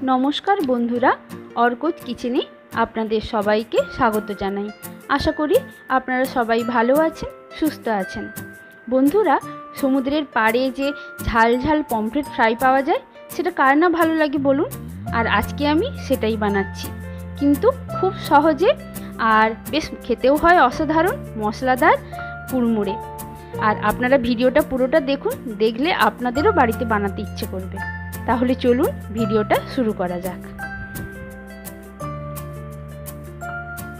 নমস্কার বন্ধুরা, অর্কজ কিচেনে আপনাদের সবাইকে স্বাগত জানাই। আশা করি আপনারা সবাই ভালো আছেন, সুস্থ আছেন। বন্ধুরা, সমুদ্রের পাড়ে যে ঝাল ঝাল পমফ্রেট ফ্রাই পাওয়া যায়, সেটা কার না ভালো লাগে বলুন। আর আজকে আমি সেটাই বানাচ্ছি, কিন্তু খুব সহজে, আর বেশ খেতেও হয় অসাধারণ, মশলাদার, কুড়মুড়ে। আর আপনারা ভিডিওটা পুরোটা দেখুন, দেখলে আপনাদেরও বাড়িতে বানাতে ইচ্ছে করবে। তাহলে চলুন ভিডিওটা শুরু করা যাক।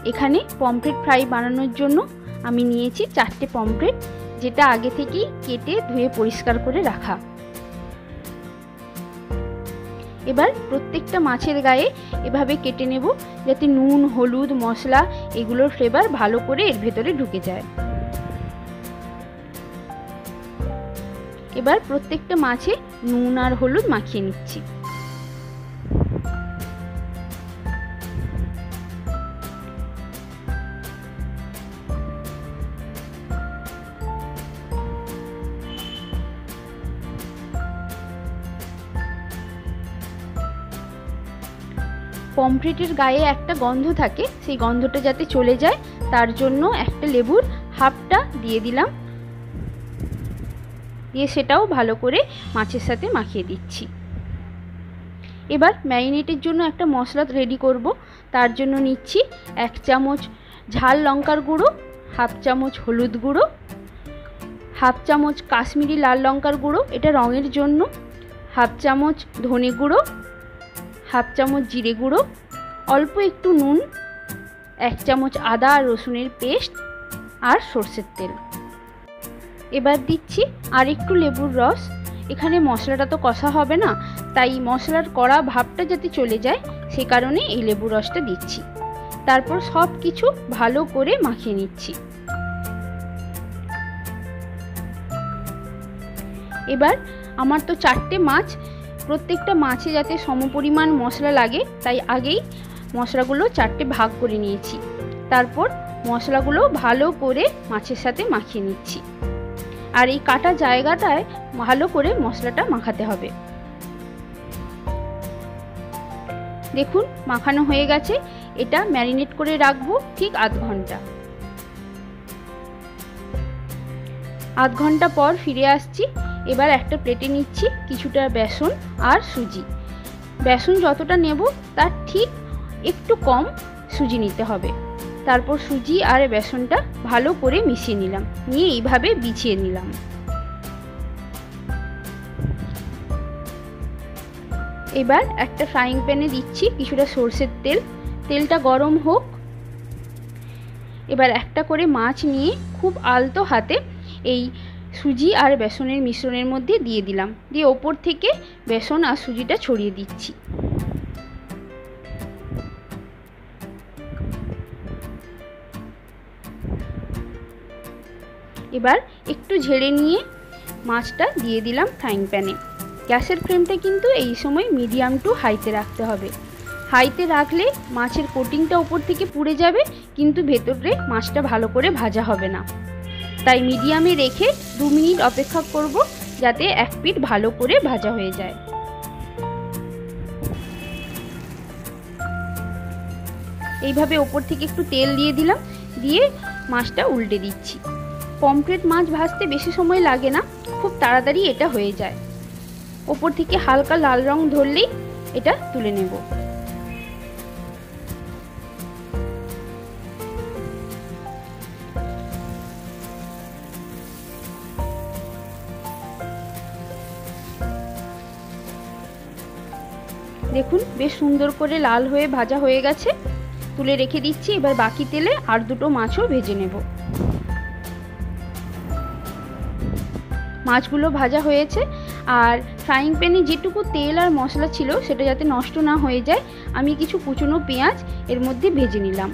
এখানে পমফ্রেট ফ্রাই বানানোর জন্য আমি নিয়েছি 4টে পমফ্রেট, যেটা আগে থেকেই কেটে ধুয়ে পরিষ্কার করে রাখা। এবার প্রত্যেকটা মাছের গায়ে এভাবে কেটে নেব, যাতে নুন, হলুদ, মশলা এগুলোর ফ্লেভার ভালো করে এর ভেতরে ঢুকে যায়। এবার প্রত্যেকটা মাছে নুন আর হলুদ মাখিয়ে নিচ্ছি। পমফ্রেটের গায়ে একটা গন্ধ থাকে, সেই গন্ধটা যাতে চলে যায় তার জন্য একটা লেবুর হাফটা দিয়ে দিলাম, দিয়ে সেটাও ভালো করে মাছের সাথে মাখিয়ে দিচ্ছি। এবার ম্যারিনেটের জন্য একটা মশলা রেডি করব। তার জন্য নিচ্ছি 1 চামচ ঝাল লঙ্কার গুঁড়ো, হাফ চামচ হলুদ গুঁড়ো, হাফ চামচ কাশ্মীরি লাল লঙ্কার গুঁড়ো, এটা রঙের জন্য, হাফ চামচ ধনে গুঁড়ো, হাফ চামচ জিরে গুঁড়ো, অল্প একটু নুন, 1 চামচ আদা আর রসুনের পেস্ট, আর সর্ষের তেল। এবার দিচ্ছি আর একটু লেবুর রস। এখানে মশলাটা তো কষা হবে না, তাই মশলার কড়া ভাবটা যাতে চলে যায় সে কারণে এই লেবুর রসটা দিচ্ছি। তারপর সব কিছু ভালো করে মাখিয়ে নিচ্ছি। এবার আমার তো 4টে মাছ, প্রত্যেকটা মাছে যাতে সমপরিমাণ মশলা লাগে তাই আগেই মশলাগুলো 4টে ভাগ করে নিয়েছি। তারপর মশলাগুলো ভালো করে মাছের সাথে মাখিয়ে নিচ্ছি। আর এই কাটা জায়গাটায় ভালো করে মশলাটা মাখাতে হবে। দেখুন মাখানো হয়ে গেছে। এটা ম্যারিনেট করে রাখবো ঠিক আধ ঘন্টা। আধ ঘন্টা পর ফিরে আসছি। এবার একটা প্লেটে নিচ্ছি কিছুটা বেসন আর সুজি। বেসন যতটা নেব তার ঠিক একটু কম সুজি নিতে হবে। তারপর সুজি আর বেসনটা ভালো করে মিশিয়ে নিলাম, নিয়ে এইভাবে বিছিয়ে নিলাম। এবার একটা ফ্রাইং প্যানে দিচ্ছি কিছুটা সর্ষের তেল। তেলটা গরম হোক। এবার একটা করে মাছ নিয়ে খুব আলতো হাতে এই সুজি আর বেসনের মিশ্রণের মধ্যে দিয়ে দিলাম, দিয়ে ওপর থেকে বেসন আর সুজিটা ছড়িয়ে দিচ্ছি। এবার একটু ঝেড়ে নিয়ে মাছটা দিয়ে দিলাম ফ্রাইং প্যানে। গ্যাসের ফ্লেমটা কিন্তু এই সময় মিডিয়াম টু হাইতে রাখতে হবে। হাইতে রাখলে মাছের কোটিংটা উপর থেকে পুড়ে যাবে, কিন্তু ভেতরে মাছটা ভালো করে ভাজা হবে না। তাই মিডিয়ামে রেখে 2 মিনিট অপেক্ষা করব, যাতে এক পিঠ ভালো করে ভাজা হয়ে যায়। এইভাবে ওপর থেকে একটু তেল দিয়ে দিলাম, দিয়ে মাছটা উল্টে দিচ্ছি। পমফ্রেট মাছ ভাজতে বেশি সময় লাগে না, খুব তাড়াতাড়ি এটা হয়ে যায়। ওপর থেকে হালকা লাল রং ধরলেই এটা তুলে নেব। দেখুন বেশ সুন্দর করে লাল হয়ে ভাজা হয়ে গেছে, তুলে রেখে দিচ্ছি। এবার বাকি তেলে আর 2টো মাছও ভেজে নেব। মাছগুলো ভাজা হয়েছে, আর ফ্রাইং প্যানে যেটুকু তেল আর মশলা ছিল সেটা যাতে নষ্ট না হয়ে যায়, আমি কিছু কুচনো পেঁয়াজ এর মধ্যে ভেজে নিলাম।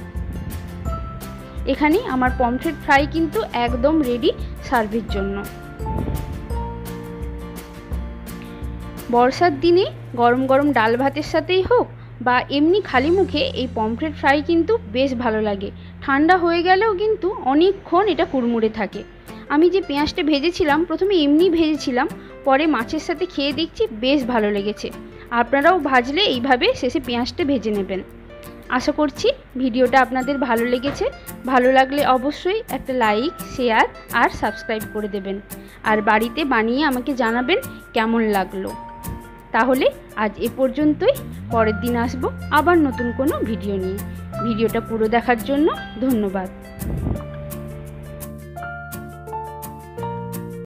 এখানে আমার পমফ্রেট ফ্রাই কিন্তু একদম রেডি সার্ভের জন্য। বর্ষার দিনে গরম গরম ডাল ভাতের সাথেই হোক বা এমনি খালি মুখে এই পমফ্রেট ফ্রাই কিন্তু বেশ ভালো লাগে। ঠান্ডা হয়ে গেলেও কিন্তু অনেকক্ষণ এটা কুড়মুড়ে থাকে। আমি যে পেঁয়াজটা ভেজেছিলাম প্রথমে এমনি ভেজেছিলাম, পরে মাছের সাথে খেয়ে দেখছি বেশ ভালো লেগেছে। আপনারাও ভাজলে এইভাবে শেষে পেঁয়াজটা ভেজে নেবেন। আশা করছি ভিডিওটা আপনাদের ভালো লেগেছে। ভালো লাগলে অবশ্যই একটা লাইক, শেয়ার আর সাবস্ক্রাইব করে দেবেন। আর বাড়িতে বানিয়ে আমাকে জানাবেন কেমন লাগলো। তাহলে আজ এ পর্যন্তই। পরের দিন আসবো আবার নতুন কোনো ভিডিও নিয়ে। ভিডিওটা পুরো দেখার জন্য ধন্যবাদ।